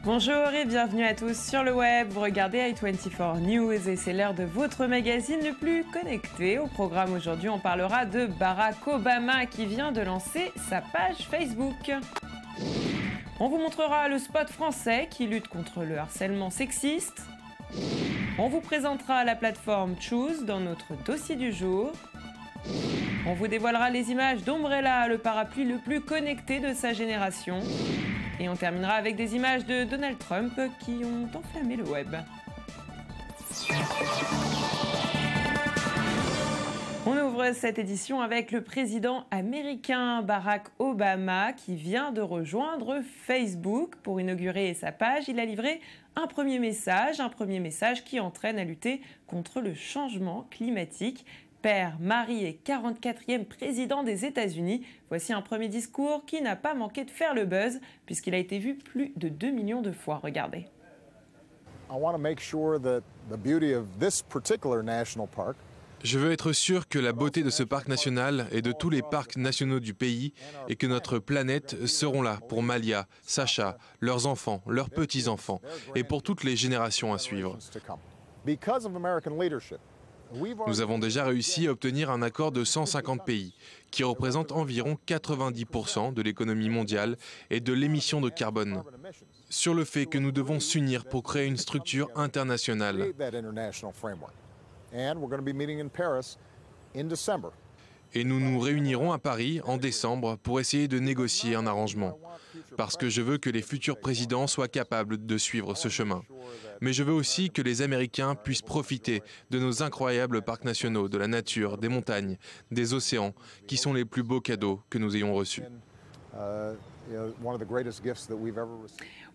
Bonjour et bienvenue à tous sur le web. Vous regardez i24 News et c'est l'heure de votre magazine le plus connecté. Au programme aujourd'hui, on parlera de Barack Obama qui vient de lancer sa page Facebook. On vous montrera le spot français qui lutte contre le harcèlement sexiste. On vous présentera la plateforme Choose dans notre dossier du jour. On vous dévoilera les images d'Umbrella, le parapluie le plus connecté de sa génération. Et on terminera avec des images de Donald Trump qui ont enflammé le web. On ouvre cette édition avec le président américain Barack Obama qui vient de rejoindre Facebook. Pour inaugurer sa page, il a livré un premier message qui entraîne à lutter contre le changement climatique. Père, mari et 44e président des États-Unis. Voici un premier discours qui n'a pas manqué de faire le buzz puisqu'il a été vu plus de 2 millions de fois. Regardez. Je veux être sûr que la beauté de ce parc national et de tous les parcs nationaux du pays et que notre planète seront là pour Malia, Sacha, leurs enfants, leurs petits-enfants et pour toutes les générations à suivre. Nous avons déjà réussi à obtenir un accord de 150 pays, qui représente environ 90% de l'économie mondiale et de l'émission de carbone, sur le fait que nous devons s'unir pour créer une structure internationale. Et nous nous réunirons à Paris en décembre pour essayer de négocier un arrangement. Parce que je veux que les futurs présidents soient capables de suivre ce chemin. Mais je veux aussi que les Américains puissent profiter de nos incroyables parcs nationaux, de la nature, des montagnes, des océans, qui sont les plus beaux cadeaux que nous ayons reçus.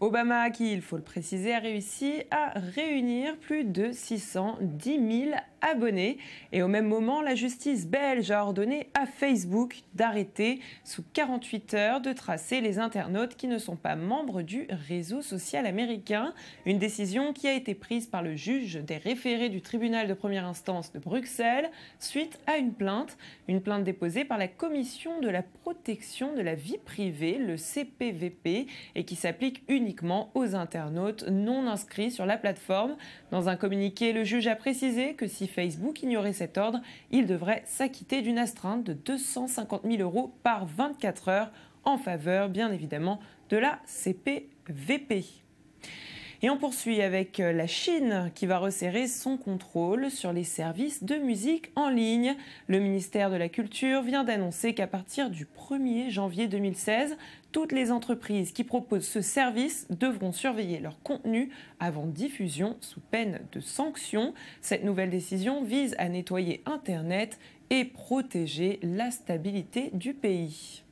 Obama, qui, il faut le préciser, a réussi à réunir plus de 610 000 abonnés. Et au même moment, la justice belge a ordonné à Facebook d'arrêter sous 48 heures de tracer les internautes qui ne sont pas membres du réseau social américain. Une décision qui a été prise par le juge des référés du tribunal de première instance de Bruxelles suite à une plainte déposée par la Commission de la protection de la vie privée, le CPVP, et qui s'applique uniquement aux internautes non inscrits sur la plateforme. Dans un communiqué, le juge a précisé que si Facebook ignorait cet ordre, il devrait s'acquitter d'une astreinte de 250 000 € par 24 heures en faveur, bien évidemment, de la CPVP. Et on poursuit avec la Chine qui va resserrer son contrôle sur les services de musique en ligne. Le ministère de la Culture vient d'annoncer qu'à partir du 1er janvier 2016, toutes les entreprises qui proposent ce service devront surveiller leur contenu avant diffusion sous peine de sanctions. Cette nouvelle décision vise à nettoyer Internet et protéger la stabilité du pays.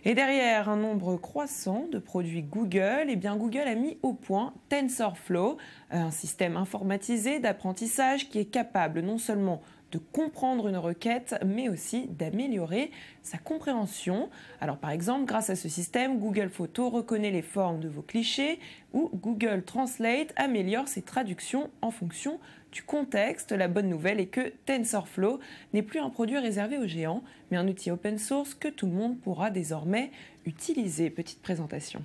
Et derrière un nombre croissant de produits Google, Google a mis au point TensorFlow, un système informatisé d'apprentissage qui est capable non seulement de comprendre une requête, mais aussi d'améliorer sa compréhension. Alors par exemple, grâce à ce système, Google Photos reconnaît les formes de vos clichés ou Google Translate améliore ses traductions en fonction du contexte. La bonne nouvelle est que TensorFlow n'est plus un produit réservé aux géants, mais un outil open source que tout le monde pourra désormais utiliser. Petite présentation.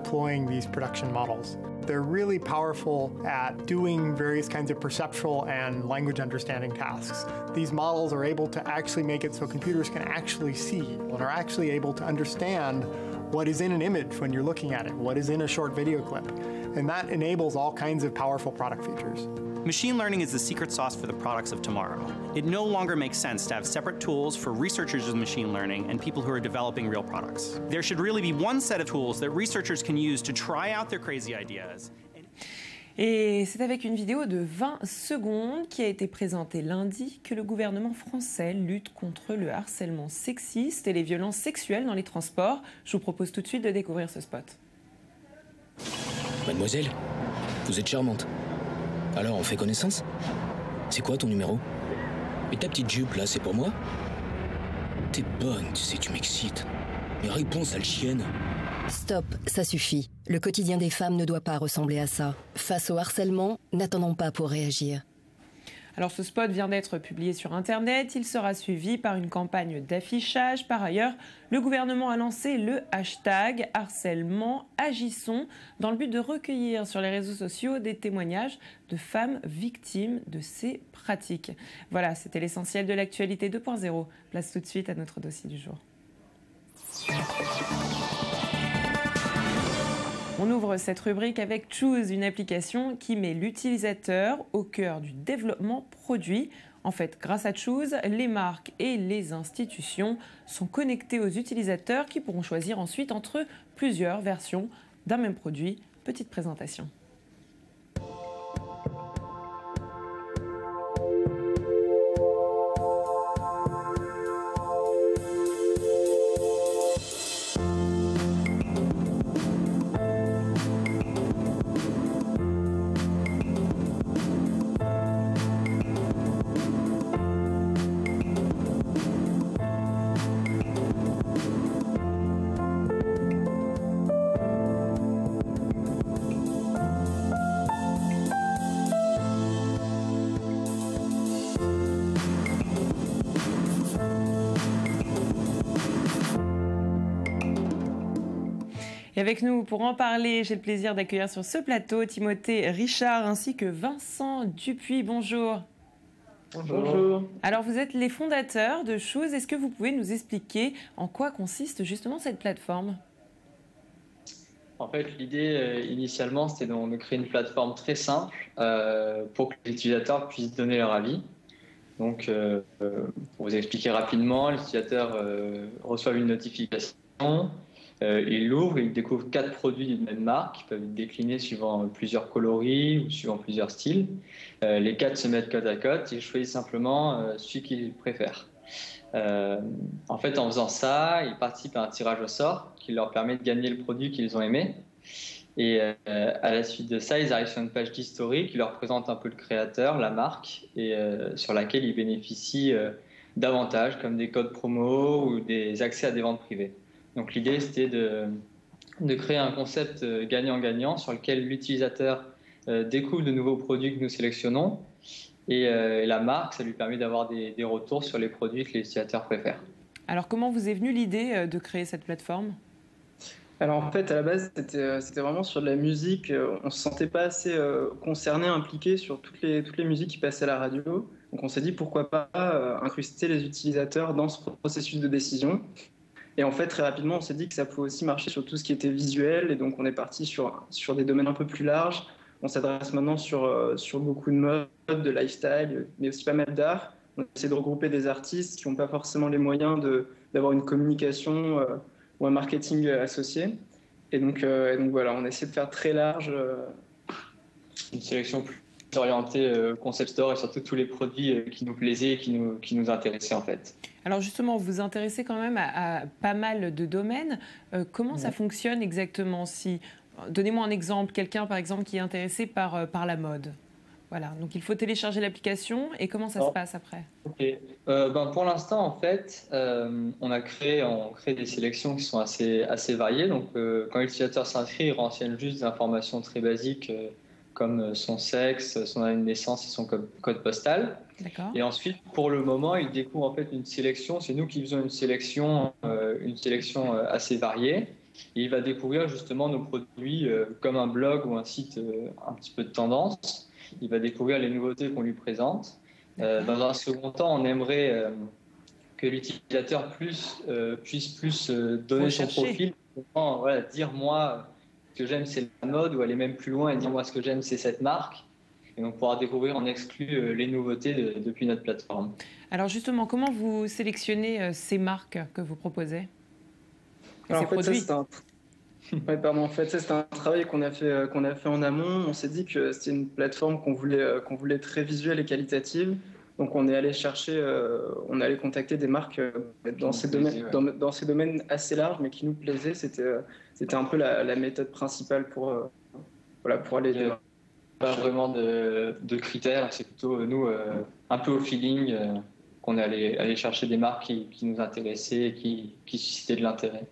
Deploying these production models. They're really powerful at doing various kinds of perceptual and language understanding tasks. These models are able to actually make it so computers can actually see and are actually able to understand what is in an image when you're looking at it, what is in a short video clip. And that enables all kinds of powerful product features. Machine learning is the secret sauce for the products of tomorrow. It no longer makes sense to have separate tools for researchers of machine learning and people who are developing real products. There should really be one set of tools that researchers can use to try out their crazy ideas. Et c'est avec une vidéo de 20 secondes qui a été présentée lundi que le gouvernement français lutte contre le harcèlement sexiste et les violences sexuelles dans les transports. Je vous propose tout de suite de découvrir ce spot. Mademoiselle, vous êtes charmante. Alors, on fait connaissance? C'est quoi ton numéro? Et ta petite jupe, là, c'est pour moi? T'es bonne, tu sais, tu m'excites. Mais réponds, sale chienne. Stop, ça suffit. Le quotidien des femmes ne doit pas ressembler à ça. Face au harcèlement, n'attendons pas pour réagir. Alors ce spot vient d'être publié sur Internet, il sera suivi par une campagne d'affichage. Par ailleurs, le gouvernement a lancé le hashtag harcèlement agissons dans le but de recueillir sur les réseaux sociaux des témoignages de femmes victimes de ces pratiques. Voilà, c'était l'essentiel de l'actualité 2.0. Place tout de suite à notre dossier du jour. On ouvre cette rubrique avec Choose, une application qui met l'utilisateur au cœur du développement produit. En fait, grâce à Choose, les marques et les institutions sont connectées aux utilisateurs qui pourront choisir ensuite entre plusieurs versions d'un même produit. Petite présentation. Et avec nous, pour en parler, j'ai le plaisir d'accueillir sur ce plateau Timothée Richard ainsi que Vincent Dupuis. Bonjour. Bonjour. Alors, vous êtes les fondateurs de Choose. Est-ce que vous pouvez nous expliquer en quoi consiste justement cette plateforme ? En fait, l'idée initialement, c'était de créer une plateforme très simple pour que les utilisateurs puissent donner leur avis. Donc, pour vous expliquer rapidement, les utilisateurs reçoivent une notification. Ils l'ouvrent et ils découvrent 4 produits d'une même marque qui peuvent être déclinés suivant plusieurs coloris ou suivant plusieurs styles. Les 4 se mettent côte à côte et choisissent simplement celui qu'ils préfèrent. En fait, en faisant ça, ils participent à un tirage au sort qui leur permet de gagner le produit qu'ils ont aimé. Et à la suite de ça, ils arrivent sur une page d'historique qui leur présente un peu le créateur, la marque, et sur laquelle ils bénéficient d'avantages comme des codes promo ou des accès à des ventes privées. Donc l'idée, c'était de créer un concept gagnant-gagnant sur lequel l'utilisateur découvre de nouveaux produits que nous sélectionnons et la marque, ça lui permet d'avoir des retours sur les produits que les utilisateurs préfèrent. Alors comment vous est venue l'idée de créer cette plateforme ? Alors en fait, à la base, c'était vraiment sur de la musique. On ne se sentait pas assez concerné, impliqué sur toutes les musiques qui passaient à la radio. Donc on s'est dit pourquoi pas incruster les utilisateurs dans ce processus de décision. Et en fait, très rapidement, on s'est dit que ça pouvait aussi marcher sur tout ce qui était visuel. Et donc, on est parti sur des domaines un peu plus larges. On s'adresse maintenant sur beaucoup de mode, de lifestyle, mais aussi pas mal d'art. On essaie de regrouper des artistes qui n'ont pas forcément les moyens d'avoir une communication ou un marketing associé. Et donc voilà, on essaie de faire très large. Une sélection plus orientée concept store et surtout tous les produits qui nous plaisaient et qui nous intéressaient en fait. Alors justement, vous vous intéressez quand même à pas mal de domaines. Comment ça fonctionne exactement ? Donnez-moi un exemple, quelqu'un par exemple qui est intéressé par la mode. Voilà, donc il faut télécharger l'application et comment ça se passe après ? Okay. Pour l'instant, en fait, on crée des sélections qui sont assez variées. Donc quand l'utilisateur s'inscrit, il renseigne juste des informations très basiques comme son sexe, son année de naissance et son code postal. D'accord. Et ensuite, pour le moment, il découvre en fait une sélection. C'est nous qui faisons une sélection assez variée. Et il va découvrir justement nos produits comme un blog ou un site un petit peu de tendance. Il va découvrir les nouveautés qu'on lui présente. Dans un second temps, on aimerait que l'utilisateur puisse plus donner son profil. Voilà, dire moi, ce que j'aime c'est la mode, ou aller même plus loin et dire moi ce que j'aime c'est cette marque. Et donc pouvoir découvrir en exclu les nouveautés depuis notre plateforme. Alors justement, comment vous sélectionnez ces marques que vous proposez ? Alors en fait, c'est un travail qu'on a fait en amont. On s'est dit que c'était une plateforme qu'on voulait très visuelle et qualitative. Donc on est allé contacter des marques dans ces domaines assez larges, mais qui nous plaisaient. C'était un peu la méthode principale pour aller. Pas vraiment de critères, c'est plutôt nous un peu au feeling qu'on est allé chercher des marques qui nous intéressaient et qui suscitaient de l'intérêt.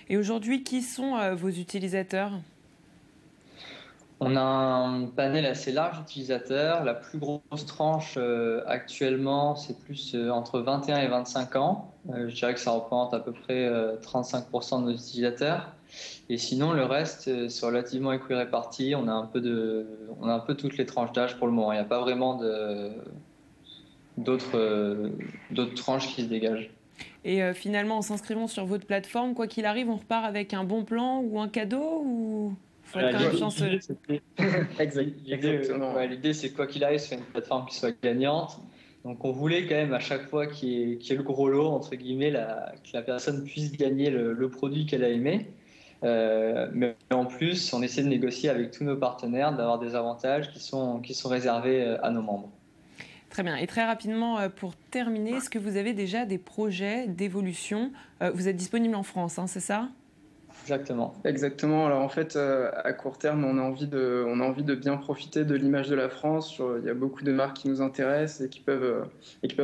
Et aujourd'hui, qui sont vos utilisateurs ? On a un panel assez large d'utilisateurs. La plus grosse tranche actuellement, c'est plus entre 21 et 25 ans. Je dirais que ça représente à peu près 35% de nos utilisateurs. Et sinon, le reste, c'est relativement équiréparti. On a un peu toutes les tranches d'âge pour le moment. Il n'y a pas vraiment d'autres tranches qui se dégagent. Et finalement, en s'inscrivant sur votre plateforme, quoi qu'il arrive, on repart avec un bon plan ou un cadeau ou... Faut être quand même chanceux. Exactement. L'idée, c'est quoi qu'il arrive, c'est une plateforme qui soit gagnante. Donc, on voulait quand même à chaque fois qu'il y ait le gros lot, entre guillemets, que la personne puisse gagner le produit qu'elle a aimé. Mais en plus, on essaie de négocier avec tous nos partenaires, d'avoir des avantages qui sont réservés à nos membres. Très bien. Et très rapidement, pour terminer, est-ce que vous avez déjà des projets d'évolution? Vous êtes disponible en France, hein, c'est ça? Exactement. Alors en fait, à court terme, on a envie de bien profiter de l'image de la France. Il y a beaucoup de marques qui nous intéressent et qui peuvent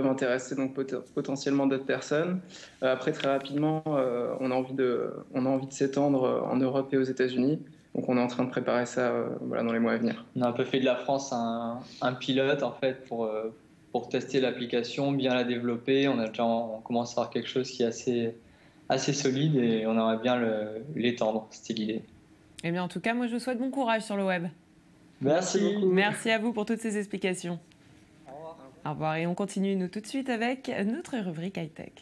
intéresser donc potentiellement d'autres personnes. Après, très rapidement, on a envie de s'étendre en Europe et aux États-Unis. Donc on est en train de préparer ça dans les mois à venir. On a un peu fait de la France un pilote en fait pour tester l'application, bien la développer. On commence à avoir quelque chose qui est assez solide et on aimerait bien l'étendre, c'était l'idée. Eh bien, en tout cas, moi, je vous souhaite bon courage sur le web. Merci beaucoup. Merci à vous pour toutes ces explications. Au revoir. Au revoir. Et on continue, nous, tout de suite avec notre rubrique high-tech.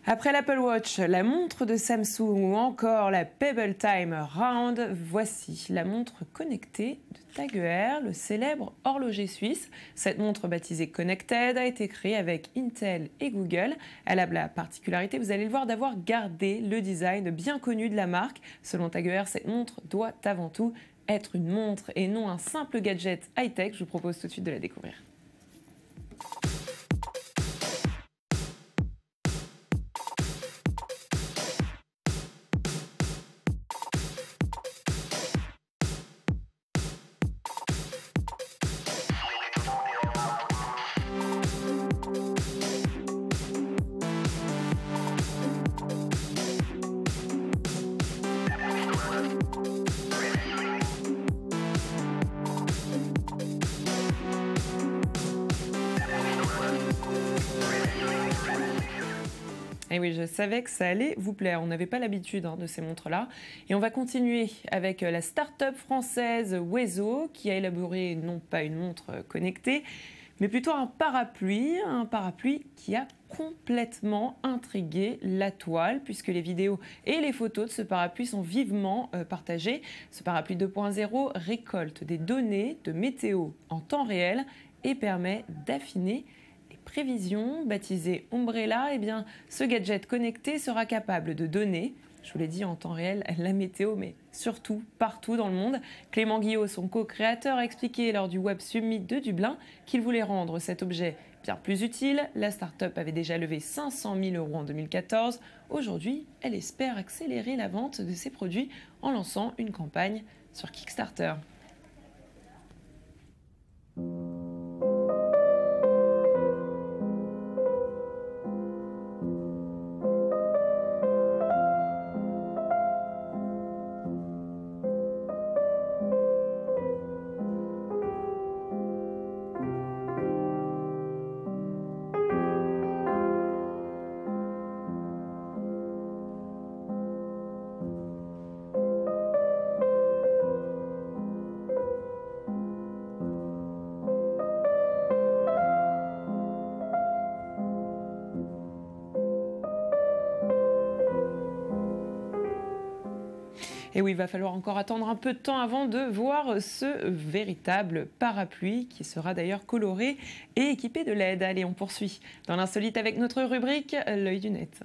Après l'Apple Watch, la montre de Samsung ou encore la Pebble Time Round, voici la montre connectée de TAG Heuer, le célèbre horloger suisse. Cette montre baptisée Connected a été créée avec Intel et Google. Elle a la particularité, vous allez le voir, d'avoir gardé le design bien connu de la marque. Selon TAG Heuer, cette montre doit avant tout être une montre et non un simple gadget high-tech. Je vous propose tout de suite de la découvrir. Et oui, je savais que ça allait vous plaire. On n'avait pas l'habitude de ces montres-là. Et on va continuer avec la start-up française Wezo, qui a élaboré non pas une montre connectée, mais plutôt un parapluie qui a complètement intrigué la toile, puisque les vidéos et les photos de ce parapluie sont vivement partagées. Ce parapluie 2.0 récolte des données de météo en temps réel et permet d'affiner prévision. Baptisé Umbrella, eh bien, ce gadget connecté sera capable de donner, je vous l'ai dit, en temps réel, la météo, mais surtout partout dans le monde. Clément Guillot, son co-créateur, a expliqué lors du Web Summit de Dublin qu'il voulait rendre cet objet bien plus utile. La start-up avait déjà levé 500 000 € en 2014. Aujourd'hui, elle espère accélérer la vente de ses produits en lançant une campagne sur Kickstarter. Et oui, il va falloir encore attendre un peu de temps avant de voir ce véritable parapluie qui sera d'ailleurs coloré et équipé de LED. Allez, on poursuit dans l'insolite avec notre rubrique L'œil du net.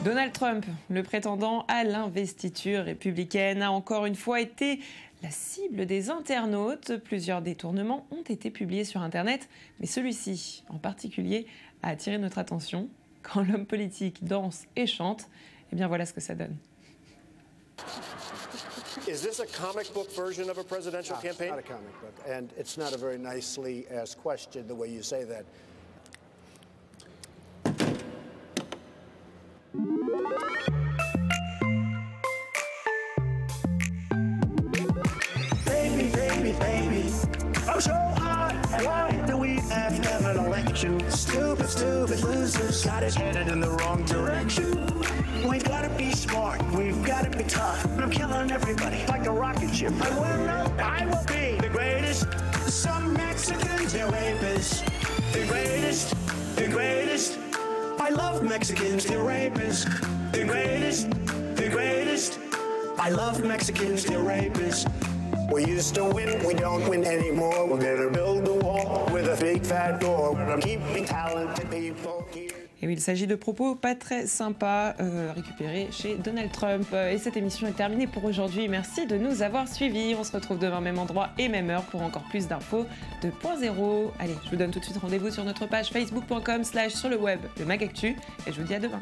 Donald Trump, le prétendant à l'investiture républicaine, a encore une fois été la cible des internautes. Plusieurs détournements ont été publiés sur Internet, mais celui-ci en particulier a attiré notre attention. Quand l'homme politique danse et chante, eh bien voilà ce que ça donne. Is this a comic book version of a presidential campaign? It's not a comic book, and it's not a very nicely asked question the way you say that. I'm so hot. Why do we have to have an election? Stupid, stupid losers got us headed in the wrong direction. We've got to be smart. We've got to be tough. I'm killing everybody like a rocket ship. I will be the greatest. Some Mexicans, they're rapists. The greatest, the greatest. I love Mexicans, they're rapists. The greatest, the greatest. I love Mexicans, they're rapists. We used to win, we don't win anymore. We're gonna build a wall with a big fat door. We're gonna keep talented people here. Et oui, il s'agit de propos pas très sympas récupérés chez Donald Trump. Et cette émission est terminée pour aujourd'hui. Merci de nous avoir suivis. On se retrouve demain, même endroit et même heure pour encore plus d'infos de Point Zéro. Allez, je vous donne tout de suite rendez-vous sur notre page facebook.com/sur le web de MacActu. Et je vous dis à demain.